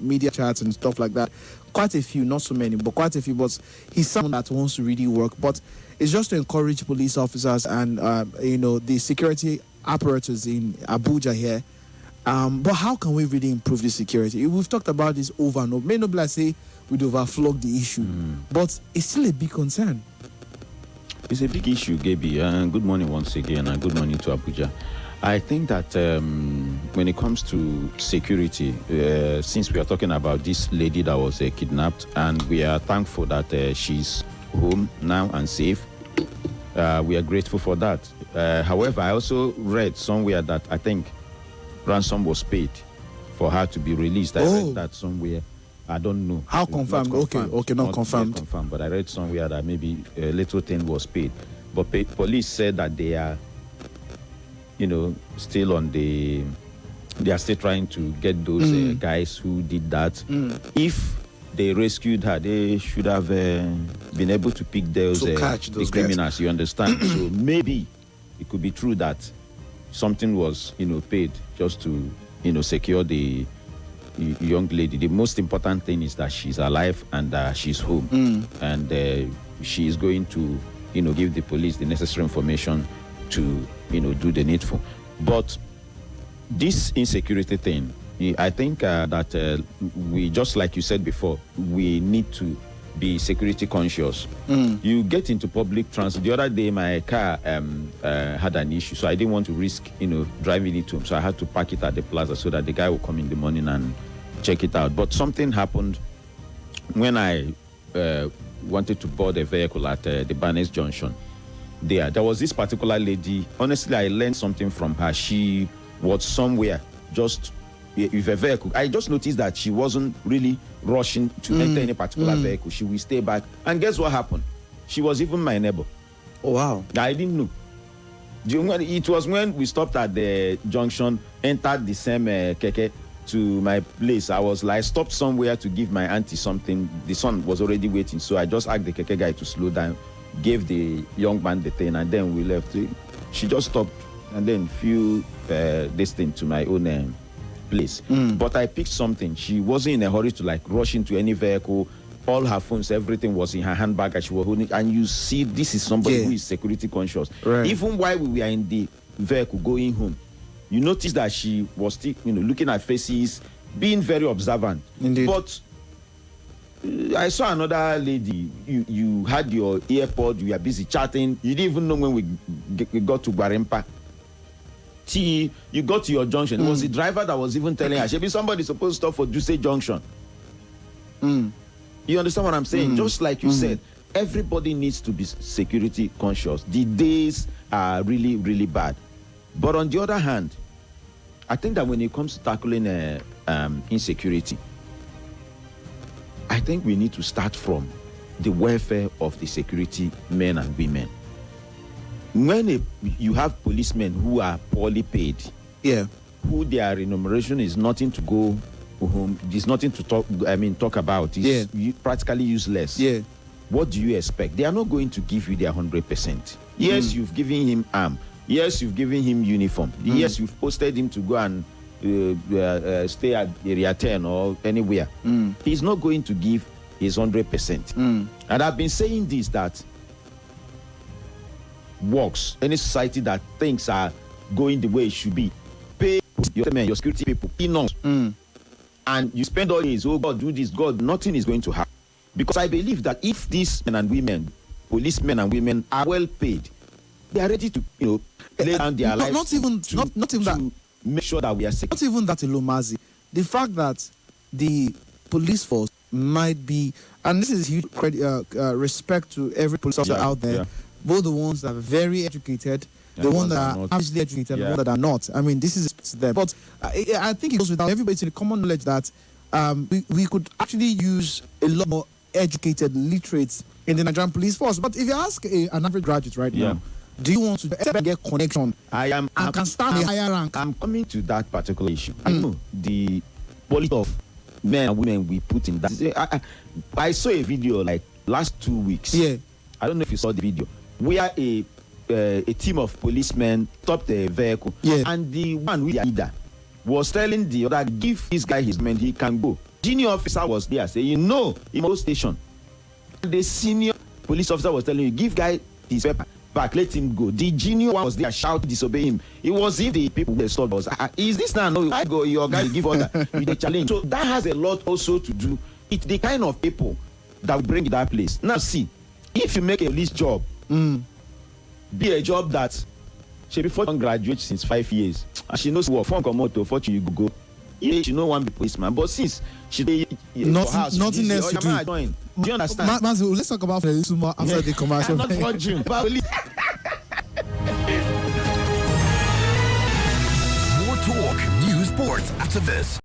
media chats and stuff like that. Quite a few, not so many, but quite a few. But he's someone that wants to really work. But it's just to encourage police officers and the security apparatus in Abuja here. But how can we really improve the security? We've talked about this over and over. May not be like say we'd overflog the issue, but it's still a big concern. It's a big issue, Gaby. Good morning once again, and good morning to Abuja. I think that when it comes to security, since we are talking about this lady that was kidnapped, and we are thankful that she's home now and safe, we are grateful for that. However, I also read somewhere that I think ransom was paid for her to be released. I read that somewhere. I don't know. How confirmed? Okay, not confirmed. Confirmed, but I read somewhere that maybe a little thing was paid. But police said that they are, still on they are still trying to get those guys who did that. If they rescued her, they should have been able to pick those the criminals. Guys. You understand? So maybe it could be true that something was, paid just to, secure the young lady. The most important thing is that she's alive and she's home, and she is going to, give the police the necessary information to, do the needful. But this insecurity thing, I think that we, just like you said before, we need to be security conscious. You get into public transit. The other day, my car had an issue, so I didn't want to risk, driving it home. So I had to park it at the plaza so that the guy will come in the morning and check it out. But something happened when I wanted to board a vehicle at the Barnes Junction. There was this particular lady. Honestly, I learned something from her. She was somewhere just with a vehicle. I just noticed that she wasn't really rushing to enter any particular vehicle. She will stay back. And guess what happened? She was even my neighbor. Oh, wow. I didn't know. It was when we stopped at the junction, entered the same keke to my place. I was like, stopped somewhere to give my auntie something. The son was already waiting. So I just asked the keke guy to slow down, gave the young man the thing, and then we left. She just stopped and then flew this thing to my own place. But I picked something. She wasn't in a hurry to like rush into any vehicle. All her phones, everything was in her handbag and she was holding it. And you see, this is somebody who is security conscious. Right. Even while we were in the vehicle going home, you notice that she was still, looking at faces, being very observant. Indeed. But I saw another lady. You had your earpod, you were busy chatting. You didn't even know when we got to Gwarempa. You got to your junction. It was the driver that was even telling her, maybe somebody supposed to stop for Duse Junction. You understand what I'm saying? Just like you said, everybody needs to be security conscious. The days are really, really bad. But on the other hand, I think that when it comes to tackling insecurity, I think we need to start from the welfare of the security men and women. When you have policemen who are poorly paid, who their remuneration is nothing to go home, there's nothing to talk about, it's practically useless. What do you expect? They are not going to give you their 100%. Yes, you've given him arm. Yes, you've given him uniform. Yes, you've posted him to go and stay at Area 10 or anywhere. He's not going to give his 100%. And I've been saying this, that works, any society that things are going the way it should be, pay your security people enough, and you spend all days, oh God, do this, God, nothing is going to happen. Because I believe that if these men and women, policemen and women, are well paid, they are ready to, lay down their lives. Not even that. Make sure that we are safe. Not even that alone, Mazi. The fact that the police force might be, and this is huge respect to every police officer out there, both the ones that are very educated, the ones that are absolutely educated, the ones that are not. I mean, this is them. But I think it goes without everybody to the common knowledge that we could actually use a lot more educated literates in the Nigerian police force. But if you ask an average graduate right now, do you want to get connection? I can stand a higher rank. I'm coming to that particular issue. I know the quality of men and women we put in that. I saw a video like last 2 weeks. I don't know if you saw the video, where a team of policemen stopped a vehicle, and the one with the leader was telling the other, give this guy his men, he can go. Junior officer was there saying, no, in most station. The senior police officer was telling you, give guy his paper back, let him go. The junior one was there shouting, disobey him. It was if the people were stopped was, is this now? No, I go, your guy give order. The challenge. So that has a lot also to do. It's the kind of people that will bring that place. Now see, if you make a police job, be a job that she before graduate since 5 years, and she knows what from come out to fortune you go. Yeah, she know one be policeman, but since she nothing else to do. Do you understand? Mazu, let's talk about Felisuma after the commercial. Not fortune, More talk, news, sports after this.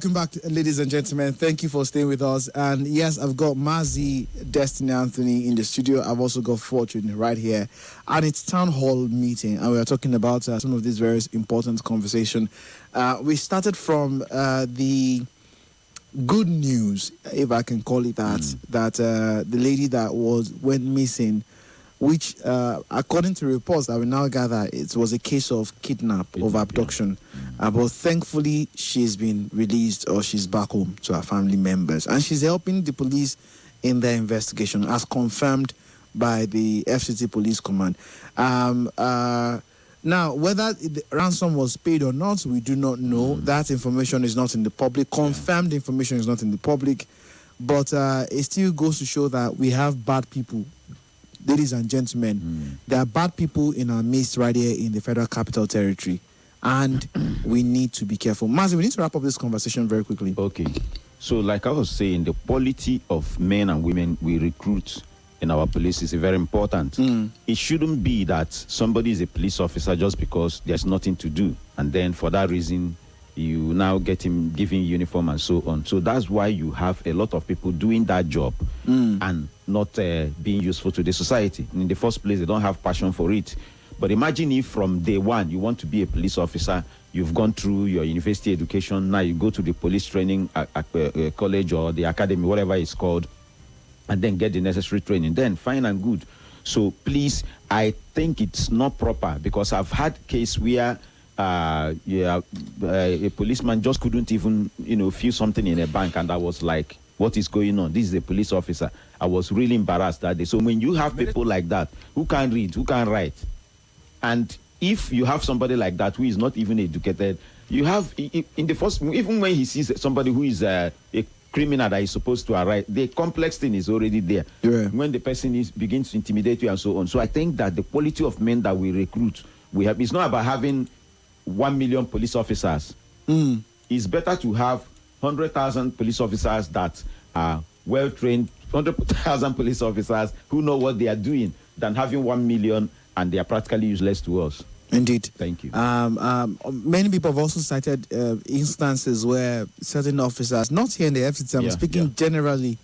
welcome back, ladies and gentlemen. Thank you for staying with us. And yes, I've got Mazi, Destiny Anthony in the studio. I've also got Fortune right here. And it's Town Hall meeting. And we are talking about some of these very important conversation. We started from the good news, if I can call it that, that the lady that went missing, which according to reports that we now gather, it was a case of kidnap, of abduction. But thankfully, she's been released, or she's back home to her family members. And she's helping the police in their investigation, as confirmed by the FCT Police Command. Now, whether the ransom was paid or not, we do not know. That information is not in the public. Confirmed information is not in the public. But it still goes to show that we have bad people. Ladies and gentlemen, there are bad people in our midst right here in the Federal Capital Territory, and we need to be careful. Mazi, we need to wrap up this conversation very quickly. Okay. So, like I was saying, the quality of men and women we recruit in our police is very important. It shouldn't be that somebody is a police officer just because there's nothing to do, and then for that reason, you now get him giving uniform and so on. So that's why you have a lot of people doing that job and not being useful to the society. In the first place, they don't have passion for it. But imagine if from day one you want to be a police officer, you've gone through your university education, now you go to the police training college or the academy, whatever it's called, and then get the necessary training. Then fine and good. So please, I think it's not proper, because I've had case where a policeman just couldn't even, feel something in a bank, and I was like, what is going on? This is a police officer. I was really embarrassed that day. So when you have people like that who can't read, who can't write, and if you have somebody like that who is not even educated, you have, in the first, even when he sees somebody who is a criminal that is supposed to arrive, the complex thing is already there. When the person begins to intimidate you and so on. So I think that the quality of men that we recruit, it's not about having 1 million police officers. It's better to have 100,000 police officers that are well trained, 100,000 police officers who know what they are doing, than having 1 million and they are practically useless to us. Indeed. Thank you. Many people have also cited instances where certain officers, not here in the FCT, I'm speaking generally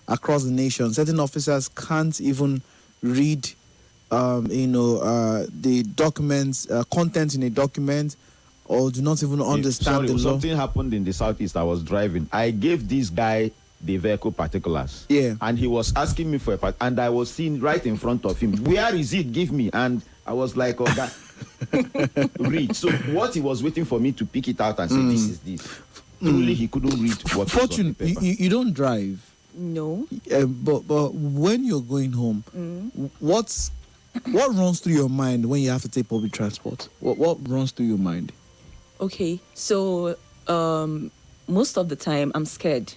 across the nation, certain officers can't even read the documents, content in a document, or do not even understand the law. Something happened in the southeast. I was driving. I gave this guy the vehicle particulars. And he was asking me for and I was seeing right in front of him, where is it? Give me. And I was like, oh, that read. So what he was waiting for me to pick it out and say, this is this. Truly, he couldn't read what Fortune, was on the paper. You don't drive. No. But when you're going home, what runs through your mind when you have to take public transport? What runs through your mind? Okay, so most of the time I'm scared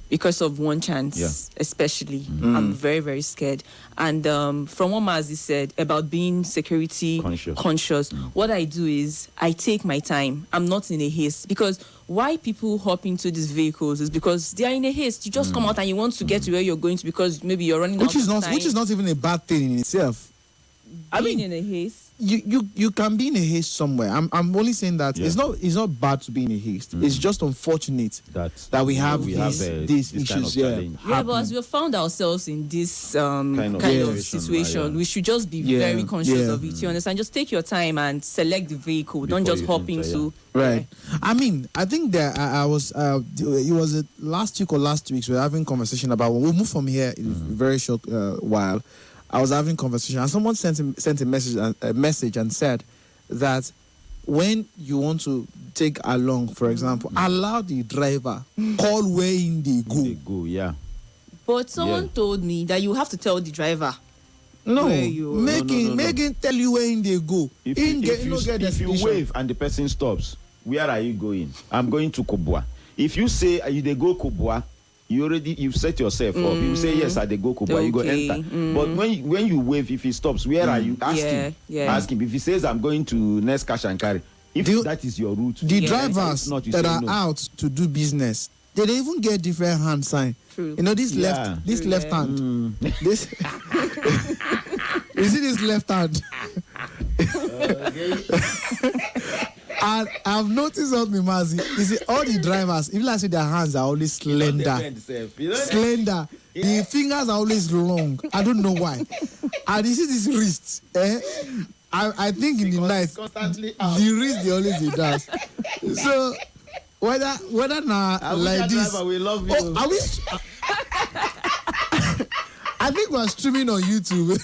because of one chance, especially. I'm very, very scared. And from what Mazi said about being security conscious, what I do is I take my time. I'm not in a haste, because why people hop into these vehicles is because they are in a haste. You just come out and you want to get to where you're going to, because maybe you're running out of time. Which is not even a bad thing in itself. Being in a haste. You can be in a haste somewhere. I'm only saying that it's not bad to be in a haste. It's just unfortunate that we have these issues. Kind of challenge. But as we found ourselves in this kind of situation, we should just be very conscious of it. You understand? Just take your time and select the vehicle. Don't just hop into. Right. I mean, I think that I was. It was last week or last week. We were having conversation about. We'll move from here in a very short while. I was having conversation, and someone sent a message and said that when you want to take along, for example, allow the driver call where in they go. But someone told me that you have to tell the driver. No, make him tell you where in they go. If you wave and the person stops, where are you going? I'm going to Kubwa. If you say they go Kubwa, you've set yourself up. You say yes, I they go Kubwa, you go enter. But when you wave, if he stops, where are you? Ask him. If he says I'm going to next cash and carry, if that is your route, the drivers that are out to do business, they even get different hand sign. True. You know, this left hand. This you see this left hand. And I've noticed something, Mazi. You see, all the drivers, even I see their hands are always slender. Slender. The fingers are always long. I don't know why. And you see this wrist, I think in the night, the wrist they always do that. So whether now like this, driver, we love you. I wish. I think we're streaming on YouTube,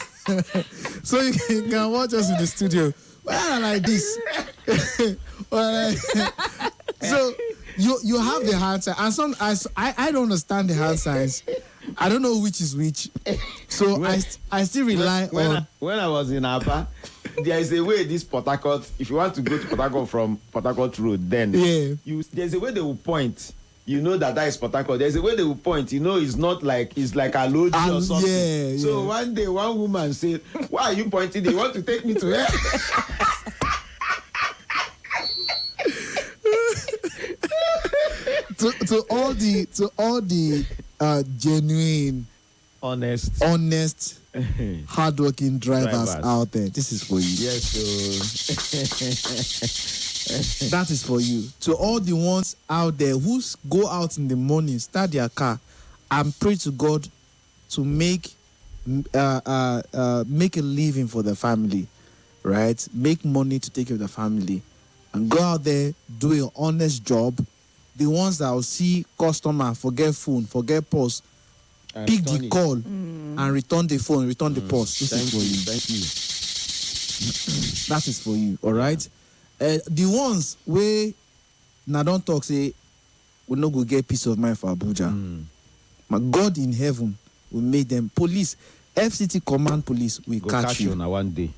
so you can watch us in the studio. Whether like this, so you have the hand sign, and some I don't understand the hand signs. I don't know which is which, so I still rely on. When I was in Aba, there is a way this Port Harcourt, if you want to go to Port Harcourt from Port Harcourt Road, then there's a way they will point. You know that is Port Harcourt. There's a way they will point. You know, it's not like it's like a load or something. Yeah. So one day, one woman said, "Why are you pointing? They want to take me to her." to all the genuine, honest, hardworking drivers out there, this is for you. Yes, so that is for you. To all the ones out there who go out in the morning, start their car, and pray to God to make a living for the family, right? Make money to take care of the family, and go out there, do an honest job. The ones that will see customer, forget phone, forget purse, pick the call and return the phone, return the purse. This is for you. Thank you. That is for you, all right? The ones where now don't talk, say, we're not going to get peace of mind for Abuja. My God in heaven will make them. Police, FCT command police will catch you. Now one day.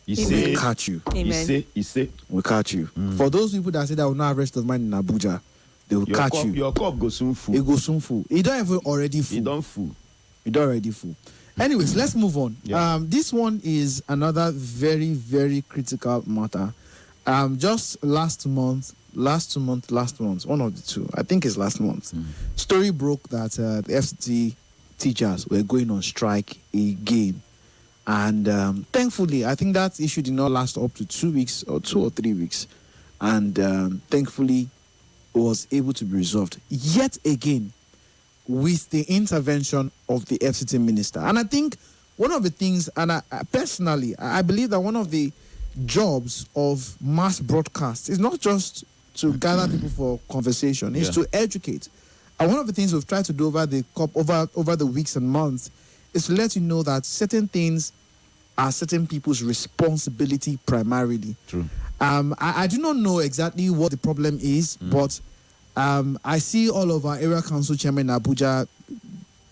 Will catch you. Amen. He say. Will catch you. For those people that say that will not have rest of mind in Abuja, they will catch you. Your cup goes soon full. It goes soon full. It don't even already full. It don't full. It don't already full. Anyways, let's move on. Yeah. This one is another very, very critical matter. Just last month, one of the two, I think it's last month, story broke that the FCT teachers were going on strike again. And thankfully, I think that issue did not last up to 2 weeks or 2 or 3 weeks. And thankfully, was able to be resolved yet again with the intervention of the FCT minister. And I think one of the things, and I personally, I believe that one of the jobs of mass broadcast is not just to gather people for conversation, it's to educate. And one of the things we've tried to do over the weeks and months is to let you know that certain things are certain people's responsibility primarily. True. I do not know exactly what the problem is, but I see all of our area council chairman in Abuja,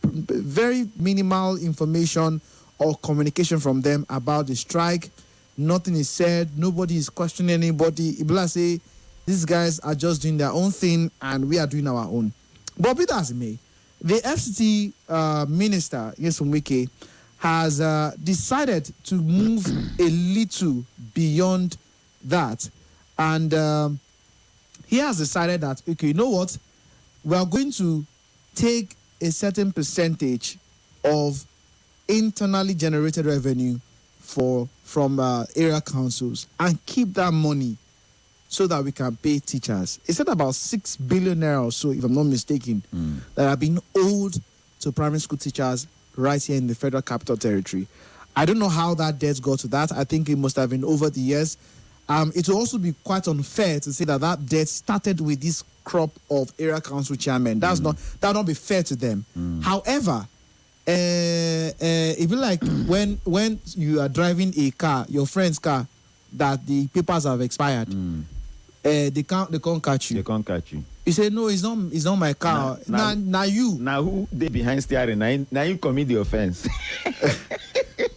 very minimal information or communication from them about the strike. Nothing is said. Nobody is questioning anybody. Ibla say, these guys are just doing their own thing and we are doing our own. But be that as it may, the FCT minister, Wike, has decided to move a little beyond that. And he has decided that, okay, you know what? We are going to take a certain percentage of internally generated revenue from area councils and keep that money so that we can pay teachers. It's at about 6 billion naira or so, if I'm not mistaken, that have been owed to primary school teachers right here in the Federal Capital Territory. I don't know how that debt got to that. I think it must have been over the years. It will also be quite unfair to say that debt started with this crop of area council chairmen. That would not be fair to them. However, it be like when you are driving a car, your friend's car, that the papers have expired. They can't catch you. They can't catch you. You say no, it's not my car. Now you. Now who they behind steering? Now you commit the offense.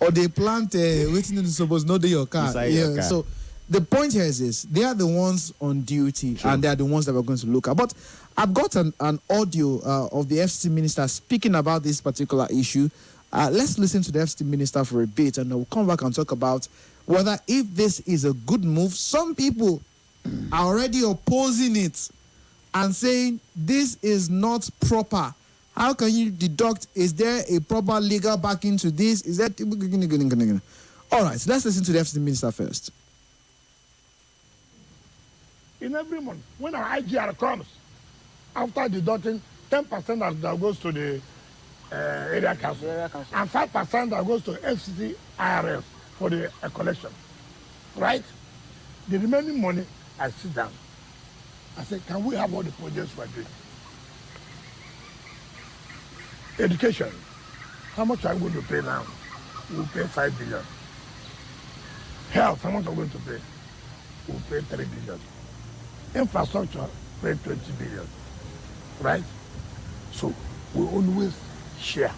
Or they plant waiting to suppose not your car. Your car. So the point here is this: they are the ones on duty, and they are the ones that we're going to look at. But I've got an audio of the FCT minister speaking about this particular issue. Let's listen to the FCT minister for a bit, and we'll come back and talk about whether if this is a good move. Some people are already opposing it and saying this is not proper. How can you deduct? Is there a proper legal backing to this? Is that... All right, so let's listen to the FCT minister first. in every month, when our IGR comes, after deducting 10% that goes to the area council, and 5% that goes to FCT IRS for the collection, right? The remaining money, I sit down. I said, can we have all the projects we're doing? Education, how much are we going to pay now? We'll pay 5 billion. Health, how much are we going to pay? We'll pay 3 billion. Infrastructure, pay 20 billion. Right? So we always share.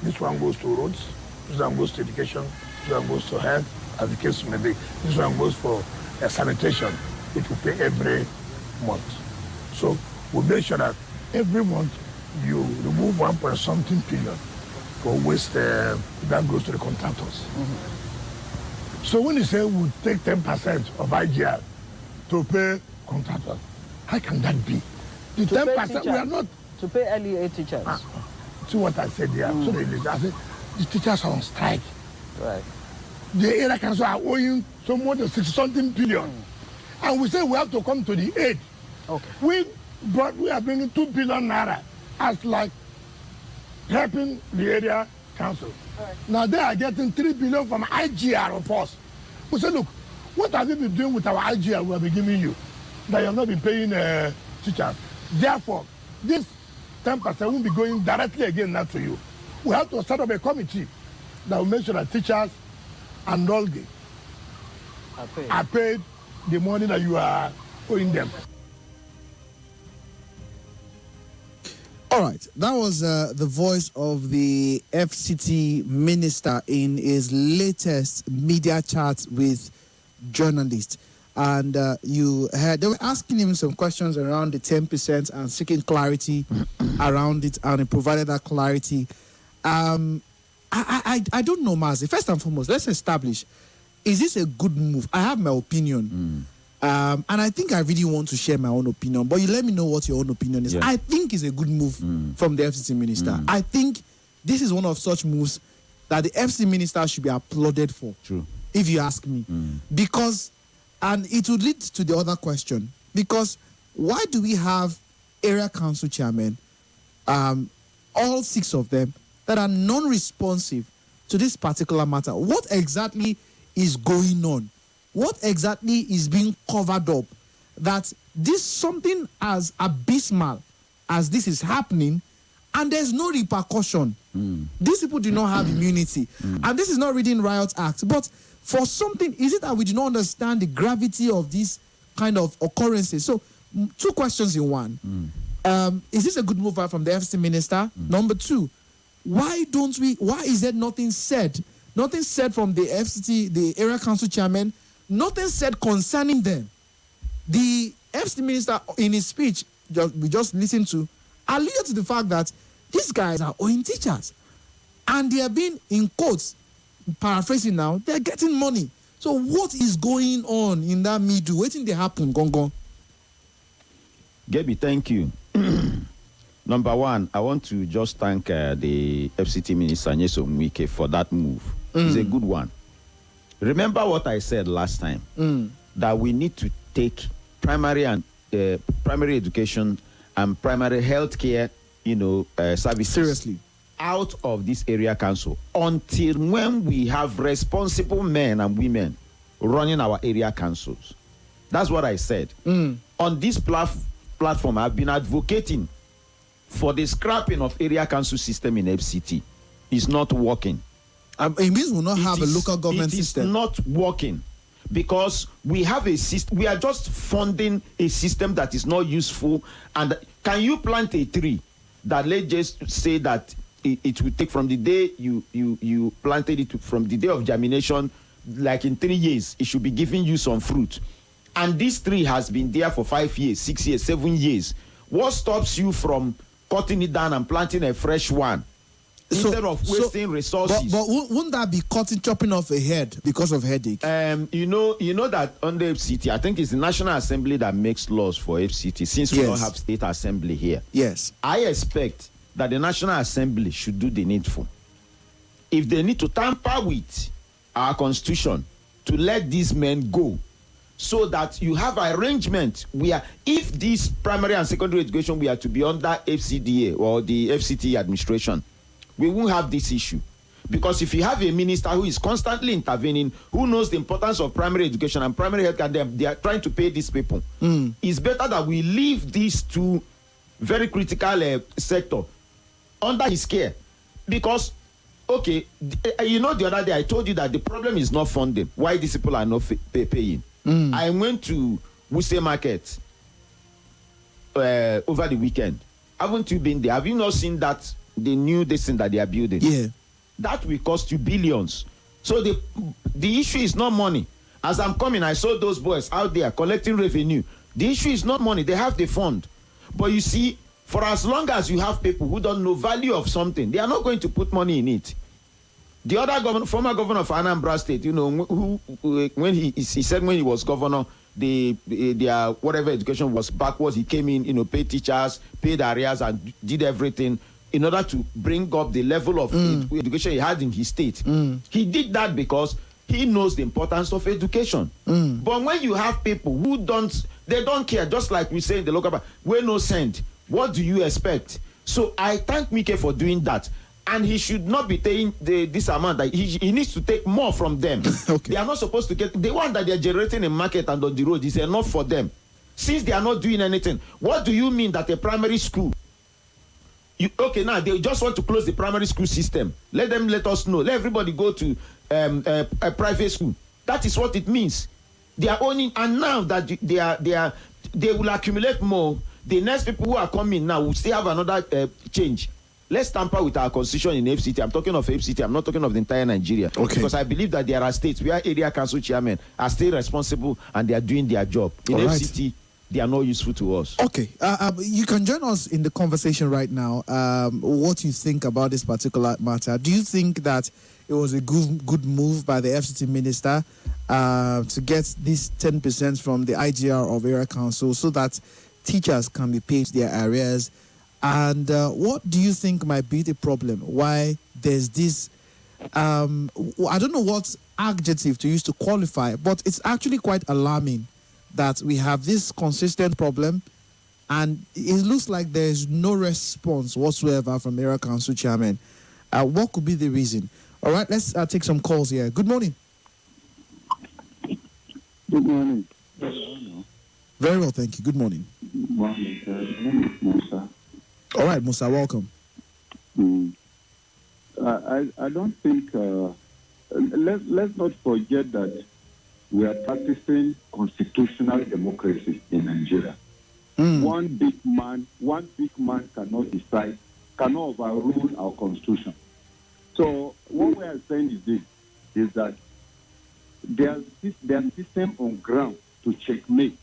This one goes to roads, this one goes to education, this one goes to health, as the case may be. This one goes for sanitation, which we pay every month. So we make sure that every month you remove 1 point something billion for waste that goes to the contractors. So when you say we take 10% of IGR to pay contractors, how can that be? The 10% we are not to pay LEA teachers. See what I said there. So I said the teachers are on strike. Right. The area council are owing so more than 60-something billion, and we say we have to come to the aid. Okay. We are bringing 2 billion naira as like helping the area council. Right. Now they are getting 3 billion from IGR of us. We say, look, what have you been doing with our IGR we have been giving you that you have not been paying teachers? Therefore, this 10% won't be going directly again now to you. We have to set up a committee that will make sure that teachers and all are paid the money that you are owing them. All right, that was the voice of the FCT minister in his latest media chat with journalists. And you heard they were asking him some questions around the 10% and seeking clarity around it, and he provided that clarity. I don't know, Mazi. First and foremost, let's establish, is this a good move? I have my opinion. And I think I really want to share my own opinion, but you let me know what your own opinion is. Yeah. I think it's a good move from the FCT minister. I think this is one of such moves that the FCT minister should be applauded for. True. If you ask me. Because, and it would lead to the other question, because why do we have area council chairmen, all 6 of them, that are non-responsive to this particular matter? What exactly is going on? What exactly is being covered up that this something as abysmal as this is happening and there's no repercussion? These people do not have immunity. And this is not reading Riot Act. But for something, is it that we do not understand the gravity of these kind of occurrences? So 2 questions in one. Is this a good move from the FCT minister? Number 2, why is there nothing said? Nothing said from the FCT, the area council chairman, nothing said concerning them. The FCT minister, in his speech, we just listened to, alluded to the fact that these guys are owing teachers. And they are being, in quotes, paraphrasing now, they're getting money. So what is going on in that middle? Waiting to happen, Gongo? Gaby, thank you. Number 1, I want to just thank the FCT minister, Wike, for that move. It's a good one. Remember what I said last time, that we need to take primary education and primary health care, services seriously out of this area council until when we have responsible men and women running our area councils. That's what I said. On this platform, I've been advocating for the scrapping of area council system in FCT. It's not working. It means we'll not have a local government system. It is not working because we have a system. We are just funding a system that is not useful. And can you plant a tree that, let's just say that it will take from the day you planted it from the day of germination, like in 3 years, it should be giving you some fruit. And this tree has been there for 5 years, 6 years, 7 years. What stops you from cutting it down and planting a fresh one? Instead of wasting resources. But wouldn't that be chopping off a head because of headache? You know that under FCT, I think it's the National Assembly that makes laws for FCT, since we don't have state assembly here. Yes. I expect that the National Assembly should do the needful. If they need to tamper with our constitution to let these men go, so that you have arrangement where if this primary and secondary education were to be under FCDA or the FCT administration, we won't have this issue. Because if you have a minister who is constantly intervening, who knows the importance of primary education and primary health care, they are trying to pay these people. It's better that we leave these two very critical sector under his care. Because, okay, the other day I told you that the problem is not funding. Why these people are not paying? I went to Wuye Market over the weekend. Haven't you been there? Have you not seen that the new thing that they are building? Yeah. That will cost you billions. So the issue is not money. As I'm coming, I saw those boys out there collecting revenue. The issue is not money. They have the fund. But you see, for as long as you have people who don't know value of something, they are not going to put money in it. The other former governor of Anambra State, who when he said when he was governor, their whatever education was backwards, he came in, paid teachers, paid arrears, and did everything in order to bring up the level of education he had in his state. He did that because he knows the importance of education. But when you have people who don't care, just like we say in the local park, we no send. What do you expect? So I thank Mike for doing that. And he should not be taking this amount. That he needs to take more from them. Okay. They are not supposed to get the one that they are generating in market and on the road is enough for them. Since they are not doing anything, what do you mean that a primary school? Now they just want to close the primary school system. Let us know. Let everybody go to a private school. That is what it means. They are owning, and now that they will accumulate more. The next people who are coming now will still have another change. Let's tamper with our constitution in FCT. I'm talking of FCT. I'm not talking of the entire Nigeria. Okay. Because I believe that there are states where area council chairmen are still responsible and they are doing their job. In All right. FCT, they are not useful to us. Okay. You can join us in the conversation right now. What you think about this particular matter? Do you think that it was a good move by the FCT minister to get this 10% from the IGR of area council so that teachers can be paid their arrears? And what do you think might be the problem? Why there's this, I don't know what adjective to use to qualify, but it's actually quite alarming that we have this consistent problem and it looks like there's no response whatsoever from area council chairman. What could be the reason? All right, let's take some calls here. Good morning. Good morning. Very well, thank you. Good morning. Good morning, sir. My name is Musa. All right, Musa, welcome. I don't think, let's not forget that we are practicing constitutional democracy in Nigeria. One big man cannot overrule our constitution. So what we are saying is that there's system on ground to checkmate,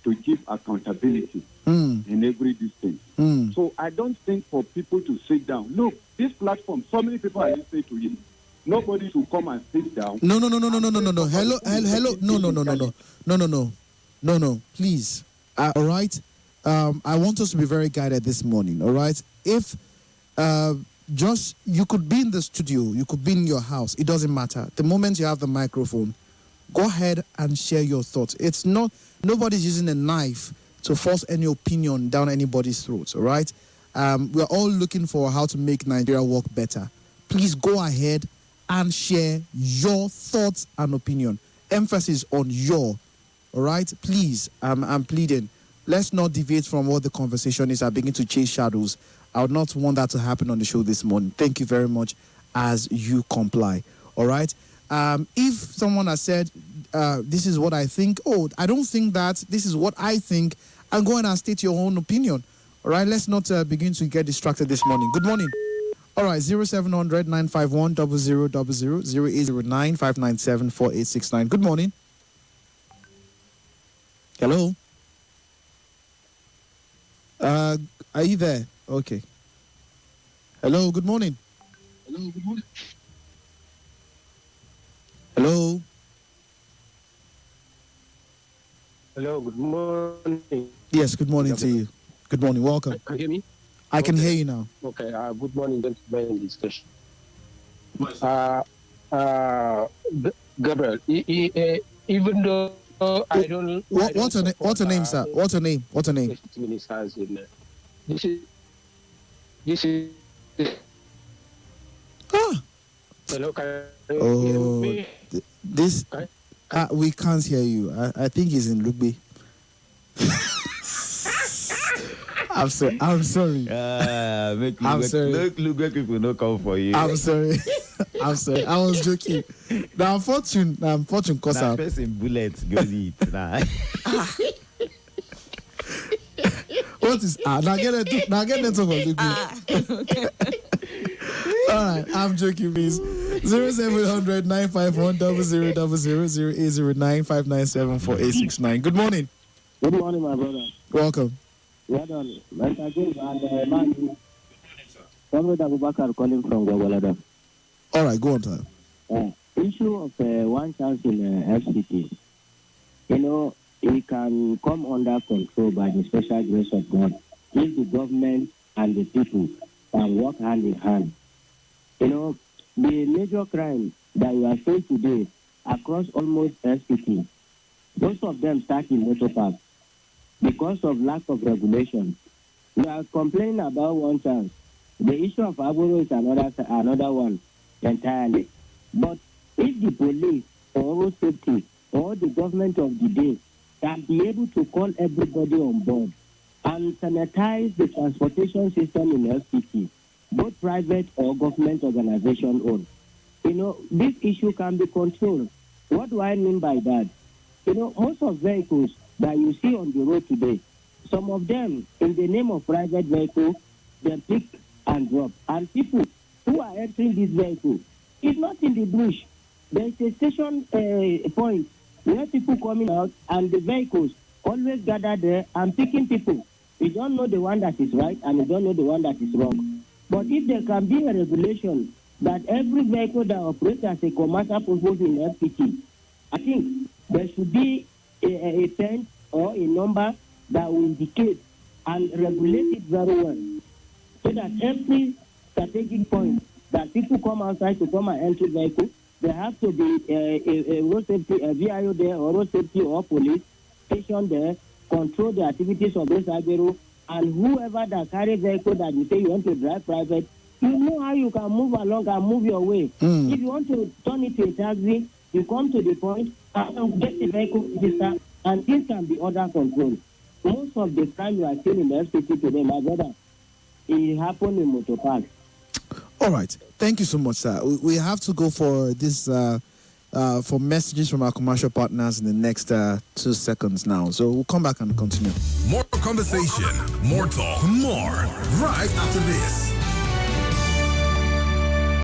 to give accountability in every distance. So I don't think for people to sit down. Look, this platform, so many people are listening to it. Nobody should come and sit down. No. Hello. No. Please. All right. I want us to be very guided this morning. All right. If just you could be in the studio, you could be in your house. It doesn't matter. The moment you have the microphone, go ahead and share your thoughts. It's not nobody's using a knife to force any opinion down anybody's throats. All right. We're all looking for how to make Nigeria work better. Please go ahead and share your thoughts and opinion. Emphasis on your. All right. Please. I'm pleading. Let's not deviate from what the conversation is. I begin to chase shadows. I would not want that to happen on the show this morning. Thank you very much as you comply. All right. If someone has said, this is what I think, I don't think that, this is what I think, and go ahead and state your own opinion. All right. Let's not begin to get distracted this morning. Good morning. All right. 0700 951 0000 0809 597 4869. Good morning. Hello. Are you there? Okay. Hello, good morning. Hello. Hello, good morning. Yes, good morning to you. Good morning, welcome. Can you hear me? I can hear you now. Okay, good morning, gentlemen in discussion. Gabriel, even though No, I don't. What's her name? What's her name, sir? What's her name? What's her name? Ministers in this is. Ah. Hello, can you hear me? This. We can't hear you. I think he's in Lugbe. I'm sorry. I'm sorry. I'm sorry. Look where people no come for you. I'm sorry. I'm sorry. I was joking. Now, unfortunate, cause I'm pressing bullets. Go eat now. What is now get it? Now get it over Lugbe. All right, I'm joking, please. 0700 951 0000 0809 597 4869. Good morning. Good morning, my brother. Welcome. Well done. Mr. James and man, Comrade Abubakar calling from Gwagwalada. All right, go on, sir. Issue of one chance in FCT. You know, it can come under control by the special grace of God if the government and the people can work hand in hand. You know, the major crime that we are seeing today across almost FCT, most of them start in motor parks. Because of lack of regulation, we are complaining about one chance. The issue of Agoro is another one entirely. But if the police or road safety or the government of the day can be able to call everybody on board and sanitize the transportation system in FCT, both private or government organization owned, you know, this issue can be controlled. What do I mean by that? You know, most of vehicles that you see on the road today, some of them, in the name of private vehicle, they pick and drop. And people who are entering this vehicle, it's not in the bush. There is a station point where people coming out and the vehicles always gather there and picking people. You don't know the one that is right and you don't know the one that is wrong. But if there can be a regulation that every vehicle that operates as a commercial purpose in FPT, I think there should be a pen or a number that will indicate and regulate it very well, so that every strategic point that people come outside to come and enter vehicle, there has to be a road safety, a VIO there, or road safety or police station there, control the activities of those Agero, and whoever that carry vehicle that you say you want to drive private, you know how you can move along and move your way. If you want to turn it to a taxi, you come to the point and get the vehicle registered, and this can be under control. Most of the crime you are seeing in the FCT today, my brother, it happened in motor parks. All right. Thank you so much, sir. We have to go for this, for messages from our commercial partners in the next 2 seconds now. So we'll come back and continue. More conversation, more talk, more right after this.